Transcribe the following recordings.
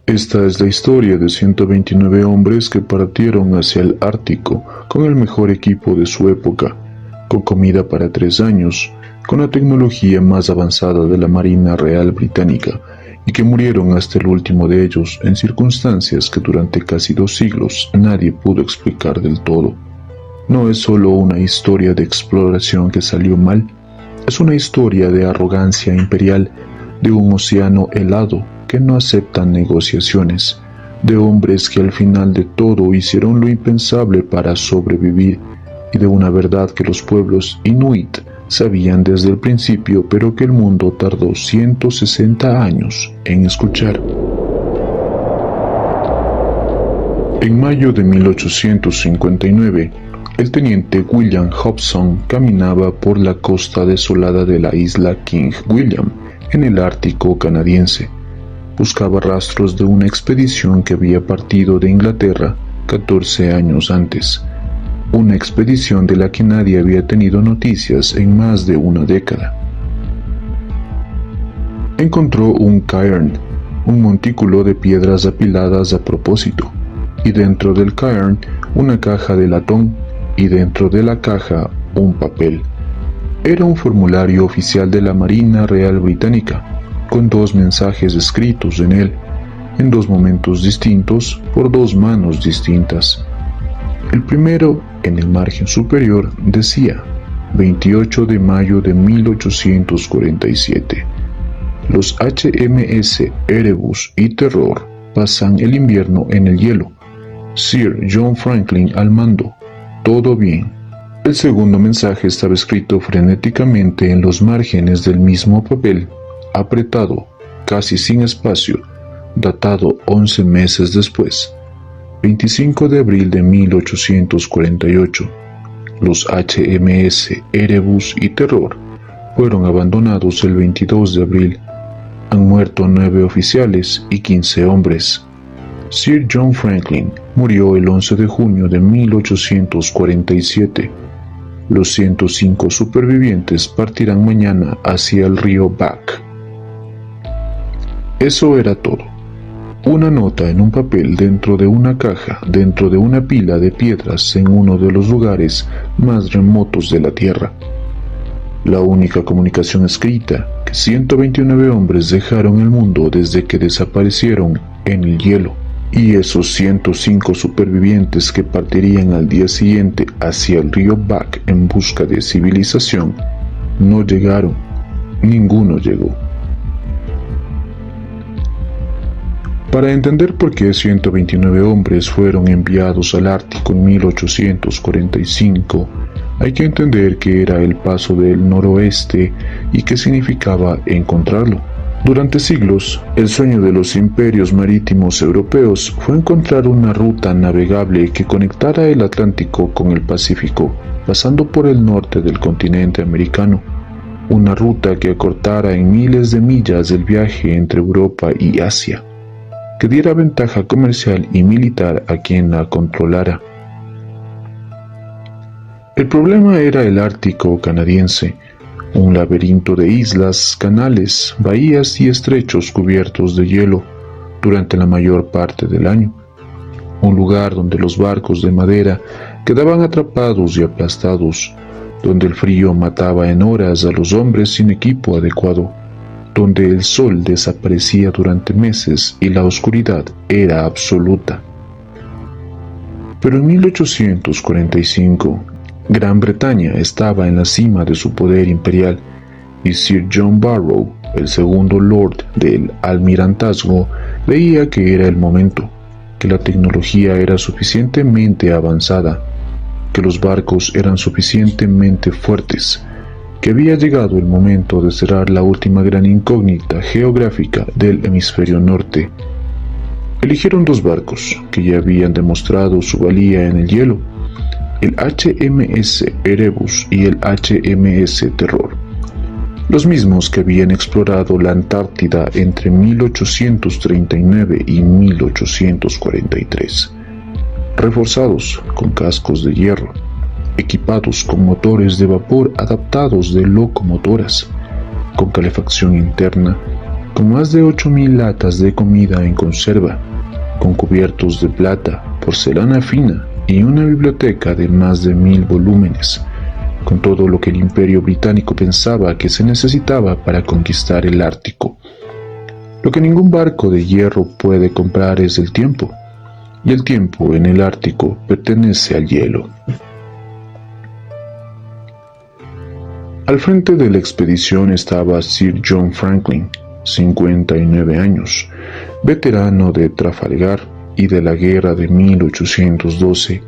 Esta es la historia de 129 hombres que partieron hacia el Ártico con el mejor equipo de su época, con comida para 3 años, con la tecnología más avanzada de la Marina Real Británica, y que murieron hasta el último de ellos en circunstancias que durante casi 2 siglos nadie pudo explicar del todo. No es solo una historia de exploración que salió mal, es una historia de arrogancia imperial, de un océano helado que no acepta negociaciones, de hombres que al final de todo hicieron lo impensable para sobrevivir, y de una verdad que los pueblos inuit sabían desde el principio, pero que el mundo tardó 160 años en escuchar. En mayo de 1859, el teniente William Hobson caminaba por la costa desolada de la isla King William, en el Ártico canadiense. Buscaba rastros de una expedición que había partido de Inglaterra 14 años antes. Una expedición de la que nadie había tenido noticias en más de una década. Encontró un cairn, un montículo de piedras apiladas a propósito, y dentro del cairn una caja de latón, y dentro de la caja un papel. Era un formulario oficial de la Marina Real Británica, con 2 mensajes escritos en él, en 2 momentos distintos por 2 manos distintas. El primero, en el margen superior, decía: 28 de mayo de 1847. Los HMS Erebus y Terror pasan el invierno en el hielo. Sir John Franklin al mando. Todo bien. El segundo mensaje estaba escrito frenéticamente en los márgenes del mismo papel, apretado, casi sin espacio, datado 11 meses después. 25 de abril de 1848. Los HMS Erebus y Terror fueron abandonados el 22 de abril. Han muerto 9 oficiales y 15 hombres. Sir John Franklin murió el 11 de junio de 1847. Los 105 supervivientes partirán mañana hacia el río Back. Eso era todo. Una nota en un papel dentro de una caja, dentro de una pila de piedras en uno de los lugares más remotos de la Tierra. La única comunicación escrita que 129 hombres dejaron el mundo desde que desaparecieron en el hielo. Y esos 105 supervivientes que partirían al día siguiente hacia el río Back en busca de civilización, no llegaron. Ninguno llegó. Para entender por qué 129 hombres fueron enviados al Ártico en 1845, hay que entender qué era el Paso del Noroeste y qué significaba encontrarlo. Durante siglos, el sueño de los imperios marítimos europeos fue encontrar una ruta navegable que conectara el Atlántico con el Pacífico, pasando por el norte del continente americano. Una ruta que acortara en miles de millas el viaje entre Europa y Asia, que diera ventaja comercial y militar a quien la controlara. El problema era el Ártico canadiense, un laberinto de islas, canales, bahías y estrechos cubiertos de hielo durante la mayor parte del año. Un lugar donde los barcos de madera quedaban atrapados y aplastados, donde el frío mataba en horas a los hombres sin equipo adecuado, donde el sol desaparecía durante meses y la oscuridad era absoluta. Pero en 1845, Gran Bretaña estaba en la cima de su poder imperial, y Sir John Barrow, el segundo Lord del Almirantazgo, veía que era el momento, que la tecnología era suficientemente avanzada, que los barcos eran suficientemente fuertes, que había llegado el momento de cerrar la última gran incógnita geográfica del hemisferio norte. Eligieron 2 barcos que ya habían demostrado su valía en el hielo, el HMS Erebus y el HMS Terror, los mismos que habían explorado la Antártida entre 1839 y 1843, reforzados con cascos de hierro, equipados con motores de vapor adaptados de locomotoras, con calefacción interna, con más de 8.000 latas de comida en conserva, con cubiertos de plata, porcelana fina y una biblioteca de más de 1.000 volúmenes, con todo lo que el Imperio Británico pensaba que se necesitaba para conquistar el Ártico. Lo que ningún barco de hierro puede comprar es el tiempo, y el tiempo en el Ártico pertenece al hielo. Al frente de la expedición estaba Sir John Franklin, 59 años, veterano de Trafalgar y de la guerra de 1812.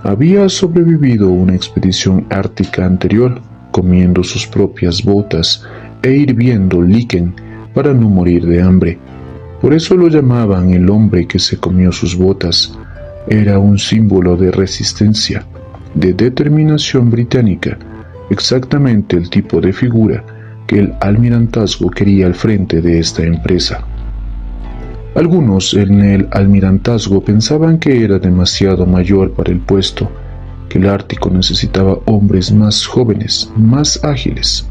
Había sobrevivido una expedición ártica anterior, comiendo sus propias botas e hirviendo líquen para no morir de hambre. Por eso lo llamaban el hombre que se comió sus botas. Era un símbolo de resistencia, de determinación británica, exactamente el tipo de figura que el almirantazgo quería al frente de esta empresa. Algunos en el almirantazgo pensaban que era demasiado mayor para el puesto, que el Ártico necesitaba hombres más jóvenes, más ágiles.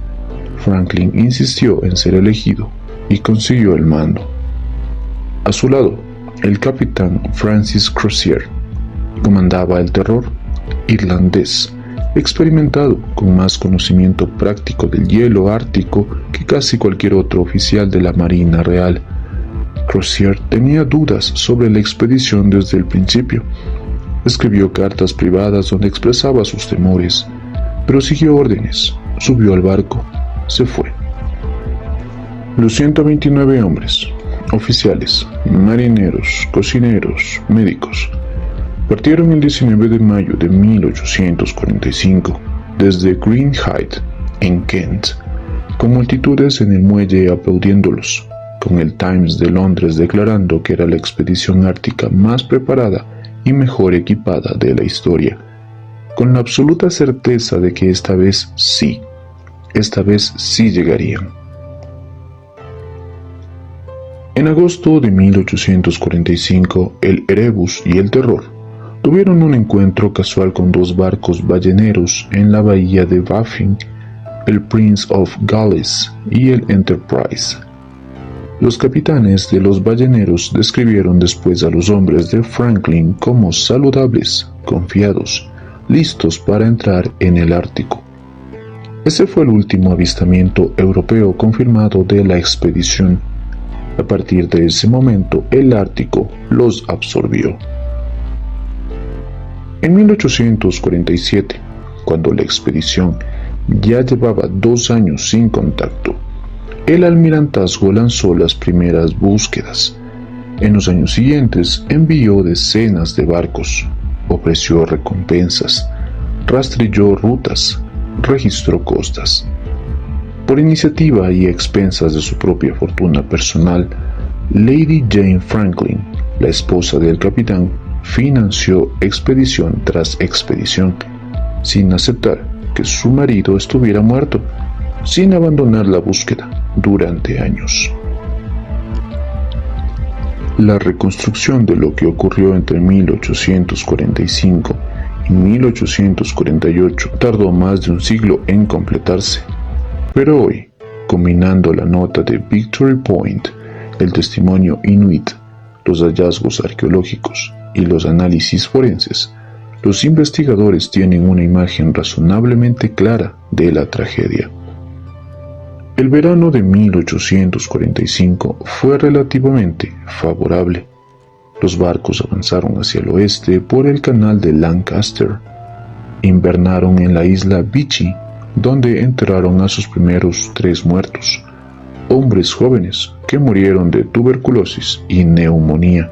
Franklin insistió en ser elegido y consiguió el mando. A su lado, el capitán Francis Crozier comandaba el terror irlandés, experimentado, con más conocimiento práctico del hielo ártico que casi cualquier otro oficial de la Marina Real. Crozier tenía dudas sobre la expedición desde el principio. Escribió cartas privadas donde expresaba sus temores, pero siguió órdenes, subió al barco, se fue. Los 129 hombres, oficiales, marineros, cocineros, médicos, partieron el 19 de mayo de 1845 desde Greenhithe, en Kent, con multitudes en el muelle aplaudiéndolos, con el Times de Londres declarando que era la expedición ártica más preparada y mejor equipada de la historia, con la absoluta certeza de que esta vez sí llegarían. En agosto de 1845, el Erebus y el Terror tuvieron un encuentro casual con dos barcos balleneros en la bahía de Baffin, el Prince of Galles y el Enterprise. Los capitanes de los balleneros describieron después a los hombres de Franklin como saludables, confiados, listos para entrar en el Ártico. Ese fue el último avistamiento europeo confirmado de la expedición. A partir de ese momento, el Ártico los absorbió. En 1847, cuando la expedición ya llevaba 2 años sin contacto, el almirantazgo lanzó las primeras búsquedas. En los años siguientes envió decenas de barcos, ofreció recompensas, rastrilló rutas, registró costas. Por iniciativa y a expensas de su propia fortuna personal, Lady Jane Franklin, la esposa del capitán, financió expedición tras expedición, sin aceptar que su marido estuviera muerto, sin abandonar la búsqueda durante años. La reconstrucción de lo que ocurrió entre 1845 y 1848 tardó más de un siglo en completarse, pero hoy, combinando la nota de Victory Point, el testimonio inuit, los hallazgos arqueológicos y los análisis forenses, los investigadores tienen una imagen razonablemente clara de la tragedia. El verano de 1845 fue relativamente favorable. Los barcos avanzaron hacia el oeste por el canal de Lancaster. Invernaron en la isla Vichy, donde enterraron a sus primeros 3 muertos, hombres jóvenes que murieron de tuberculosis y neumonía,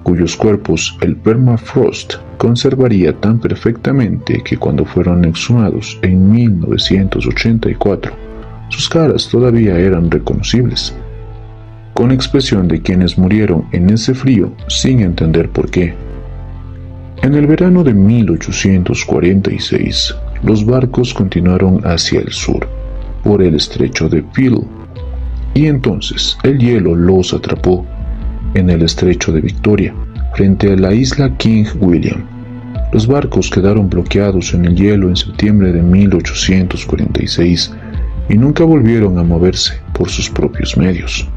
cuyos cuerpos el permafrost conservaría tan perfectamente que cuando fueron exhumados en 1984, sus caras todavía eran reconocibles, con expresión de quienes murieron en ese frío sin entender por qué. En el verano de 1846, los barcos continuaron hacia el sur, por el estrecho de Peel, y entonces el hielo los atrapó en el estrecho de Victoria, frente a la isla King William. Los barcos quedaron bloqueados en el hielo en septiembre de 1846 y nunca volvieron a moverse por sus propios medios.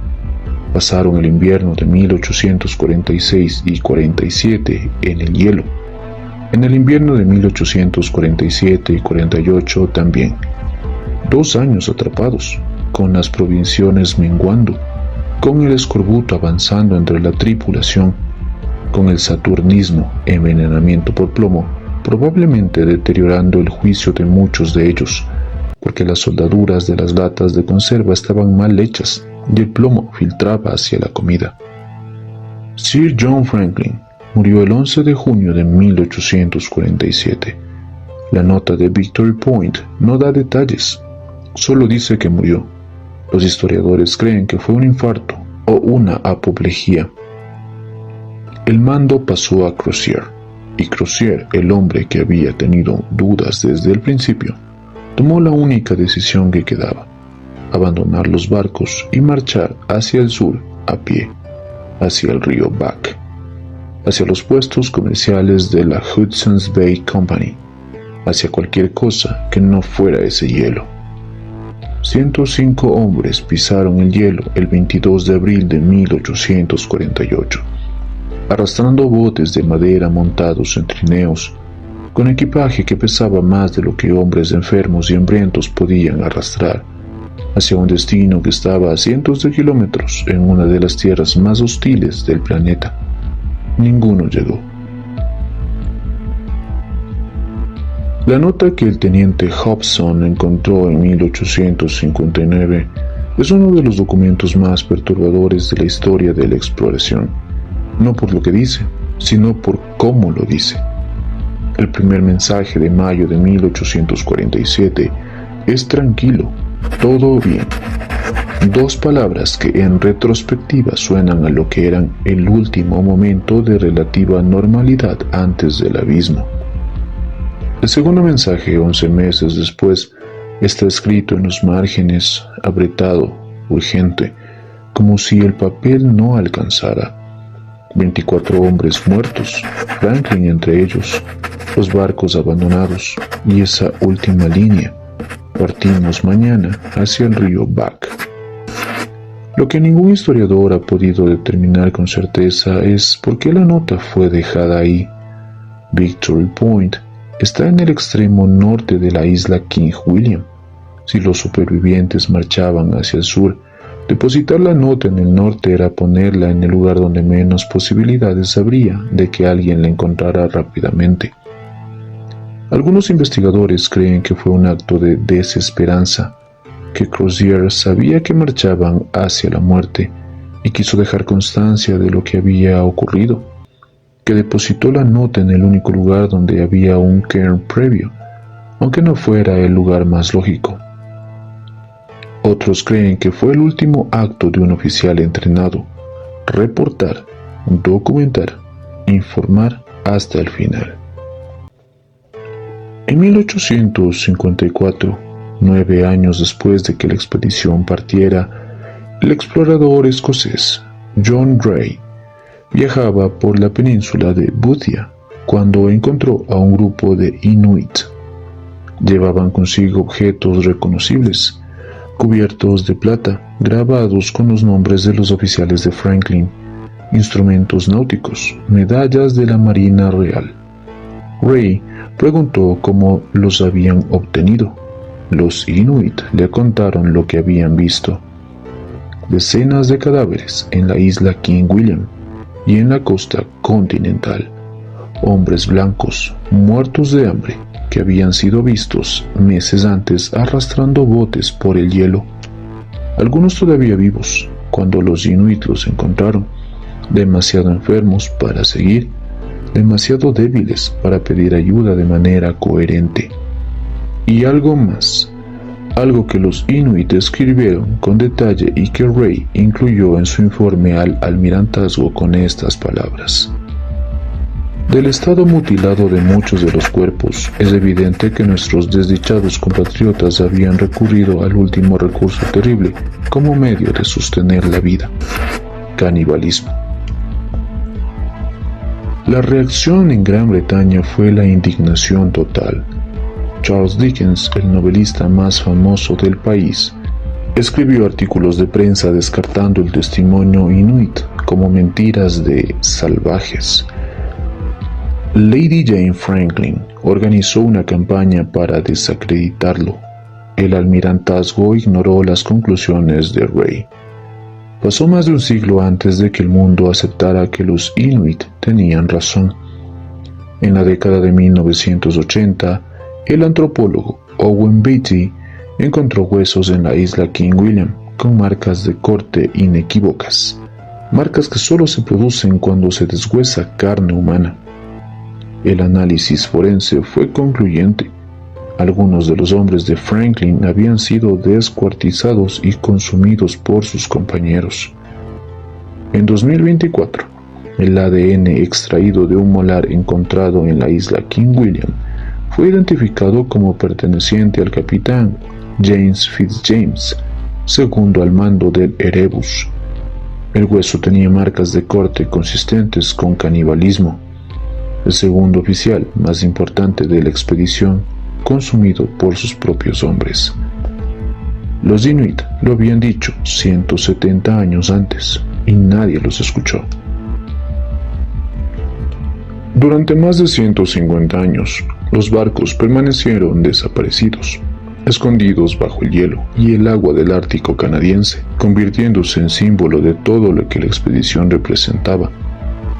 Pasaron el invierno de 1846 y 47 en el hielo. En el invierno de 1847 y 48 también. 2 años atrapados, con las provisiones menguando, con el escorbuto avanzando entre la tripulación, con el saturnismo, envenenamiento por plomo, probablemente deteriorando el juicio de muchos de ellos, porque las soldaduras de las latas de conserva estaban mal hechas y el plomo filtraba hacia la comida. Sir John Franklin murió el 11 de junio de 1847. La nota de Victory Point no da detalles, solo dice que murió. Los historiadores creen que fue un infarto o una apoplejía. El mando pasó a Crozier, y Crozier, el hombre que había tenido dudas desde el principio, tomó la única decisión que quedaba: abandonar los barcos y marchar hacia el sur a pie, hacia el río Back, hacia los puestos comerciales de la Hudson's Bay Company, hacia cualquier cosa que no fuera ese hielo. 105 hombres pisaron el hielo el 22 de abril de 1848, arrastrando botes de madera montados en trineos, con equipaje que pesaba más de lo que hombres enfermos y hambrientos podían arrastrar, hacia un destino que estaba a cientos de kilómetros en una de las tierras más hostiles del planeta. Ninguno llegó. La nota que el teniente Hobson encontró en 1859 es uno de los documentos más perturbadores de la historia de la exploración, no por lo que dice, sino por cómo lo dice. El primer mensaje de mayo de 1847 es tranquilo, todo bien. 2 palabras que en retrospectiva suenan a lo que eran el último momento de relativa normalidad antes del abismo. El segundo mensaje, 11 meses después, está escrito en los márgenes, apretado, urgente, como si el papel no alcanzara. 24 hombres muertos, Franklin entre ellos, los barcos abandonados y esa última línea: partimos mañana hacia el río Back. Lo que ningún historiador ha podido determinar con certeza es por qué la nota fue dejada ahí. Victory Point está en el extremo norte de la isla King William. Si los supervivientes marchaban hacia el sur, depositar la nota en el norte era ponerla en el lugar donde menos posibilidades habría de que alguien la encontrara rápidamente. Algunos investigadores creen que fue un acto de desesperanza, que Crozier sabía que marchaban hacia la muerte y quiso dejar constancia de lo que había ocurrido, que depositó la nota en el único lugar donde había un cairn previo, aunque no fuera el lugar más lógico. Otros creen que fue el último acto de un oficial entrenado: reportar, documentar, informar hasta el final. En 1854, 9 años después de que la expedición partiera, el explorador escocés John Gray viajaba por la península de Boothia cuando encontró a un grupo de Inuit. Llevaban consigo objetos reconocibles, cubiertos de plata, grabados con los nombres de los oficiales de Franklin, instrumentos náuticos, medallas de la Marina Real. Gray preguntó cómo los habían obtenido. Los Inuit le contaron lo que habían visto: decenas de cadáveres en la isla King William y en la costa continental, hombres blancos muertos de hambre que habían sido vistos meses antes arrastrando botes por el hielo, algunos todavía vivos cuando los Inuit los encontraron, demasiado enfermos para seguir, demasiado débiles para pedir ayuda de manera coherente. Y algo más, algo que los Inuit escribieron con detalle y que Ray incluyó en su informe al almirantazgo con estas palabras: del estado mutilado de muchos de los cuerpos, es evidente que nuestros desdichados compatriotas habían recurrido al último recurso terrible como medio de sostener la vida: canibalismo. La reacción en Gran Bretaña fue la indignación total. Charles Dickens, el novelista más famoso del país, Escribió artículos de prensa descartando el testimonio inuit como mentiras de salvajes. Lady Jane Franklin organizó una campaña para desacreditarlo. El almirantazgo ignoró las conclusiones de Ray. Pasó más de un siglo antes de que el mundo aceptara que los inuit tenían razón. En la década de 1980, el antropólogo Owen Beatty encontró huesos en la isla King William con marcas de corte inequívocas, marcas que solo se producen cuando se deshuesa carne humana. El análisis forense fue concluyente. Algunos de los hombres de Franklin habían sido descuartizados y consumidos por sus compañeros. En 2024, el ADN extraído de un molar encontrado en la isla King William fue identificado como perteneciente al capitán James Fitzjames, segundo al mando del Erebus. El hueso tenía marcas de corte consistentes con canibalismo. El segundo oficial más importante de la expedición, consumido por sus propios hombres. Los Inuit lo habían dicho 170 años antes y nadie los escuchó. Durante más de 150 años, los barcos permanecieron desaparecidos, escondidos bajo el hielo y el agua del Ártico canadiense, convirtiéndose en símbolo de todo lo que la expedición representaba,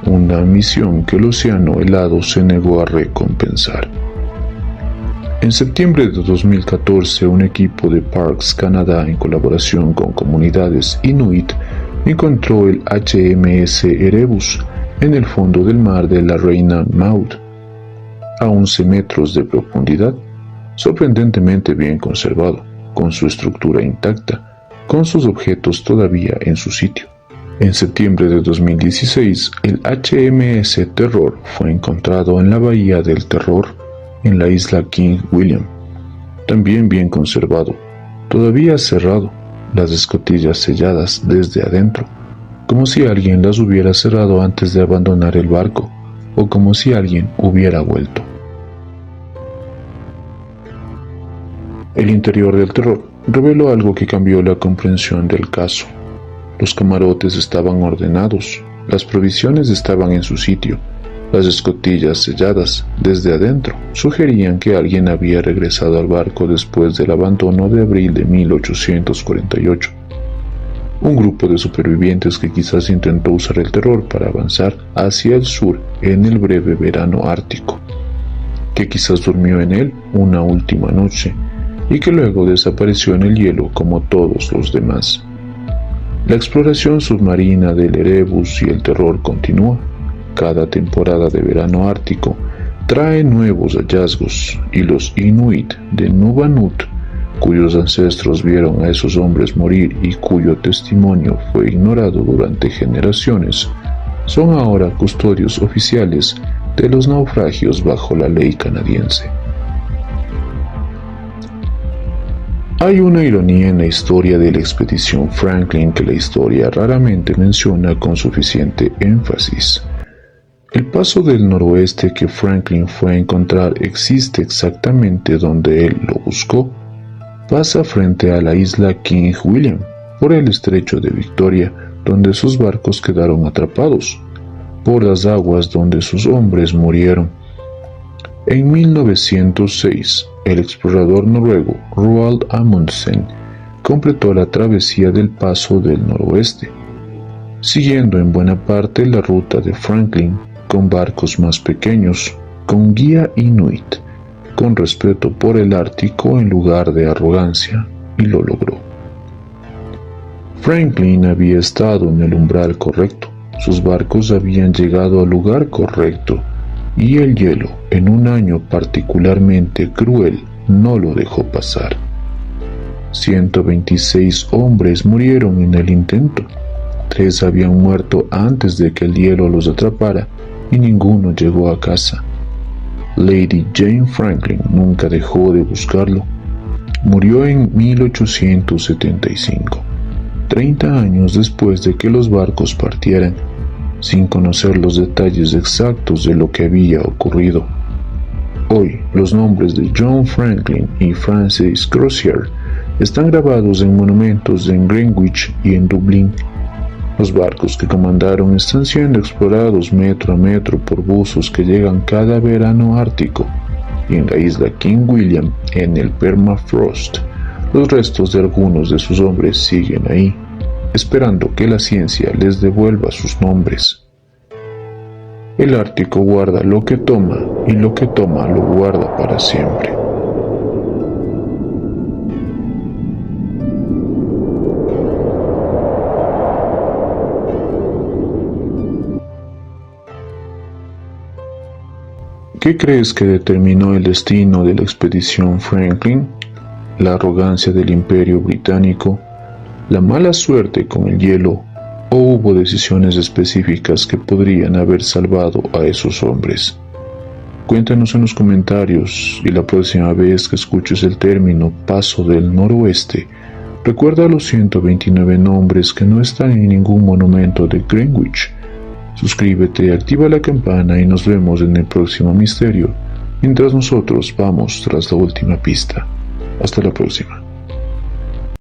una misión que el océano helado se negó a recompensar. En septiembre de 2014, un equipo de Parks Canada, en colaboración con comunidades inuit, encontró el HMS Erebus en el fondo del mar de la Reina Maud, a 11 metros de profundidad, sorprendentemente bien conservado, con su estructura intacta, con sus objetos todavía en su sitio. En septiembre de 2016, el HMS Terror fue encontrado en la bahía del Terror, en la isla King William, también bien conservado, todavía cerrado, las escotillas selladas desde adentro, como si alguien las hubiera cerrado antes de abandonar el barco, o como si alguien hubiera vuelto. El interior del Terror reveló algo que cambió la comprensión del caso. Los camarotes estaban ordenados, las provisiones estaban en su sitio, las escotillas selladas desde adentro sugerían que alguien había regresado al barco después del abandono de abril de 1848. Un grupo de supervivientes que quizás intentó usar el Terror para avanzar hacia el sur en el breve verano ártico, que quizás durmió en él una última noche y que luego desapareció en el hielo como todos los demás. La exploración submarina del Erebus y el Terror continúa. Cada temporada de verano ártico trae nuevos hallazgos y los Inuit de Nunavut, cuyos ancestros vieron a esos hombres morir y cuyo testimonio fue ignorado durante generaciones, son ahora custodios oficiales de los naufragios bajo la ley canadiense. Hay una ironía en la historia de la expedición Franklin que la historia raramente menciona con suficiente énfasis. El paso del noroeste que Franklin fue a encontrar existe exactamente donde él lo buscó. Pasa frente a la isla King William, por el estrecho de Victoria, donde sus barcos quedaron atrapados, por las aguas donde sus hombres murieron. En 1906, el explorador noruego Roald Amundsen completó la travesía del paso del noroeste, siguiendo en buena parte la ruta de Franklin, con barcos más pequeños, con guía inuit, con respeto por el Ártico en lugar de arrogancia, y lo logró. Franklin había estado en el umbral correcto, sus barcos habían llegado al lugar correcto, y el hielo, en un año particularmente cruel, no lo dejó pasar. 126 hombres murieron en el intento. 3 habían muerto antes de que el hielo los atrapara y ninguno llegó a casa. Lady Jane Franklin nunca dejó de buscarlo. Murió en 1875, 30 años después de que los barcos partieran, sin conocer los detalles exactos de lo que había ocurrido. Hoy, los nombres de John Franklin y Francis Crozier están grabados en monumentos en Greenwich y en Dublín. Los barcos que comandaron están siendo explorados metro a metro por buzos que llegan cada verano ártico, y en la isla King William, en el permafrost, los restos de algunos de sus hombres siguen ahí, esperando que la ciencia les devuelva sus nombres. El Ártico guarda lo que toma, y lo que toma lo guarda para siempre. ¿Qué crees que determinó el destino de la expedición Franklin? ¿La arrogancia del Imperio Británico? ¿La mala suerte con el hielo? ¿O hubo decisiones específicas que podrían haber salvado a esos hombres? Cuéntanos en los comentarios, y la próxima vez que escuches el término Paso del Noroeste, recuerda los 129 nombres que no están en ningún monumento de Greenwich. Suscríbete, activa la campana y nos vemos en el próximo misterio, mientras nosotros vamos tras la última pista. Hasta la próxima.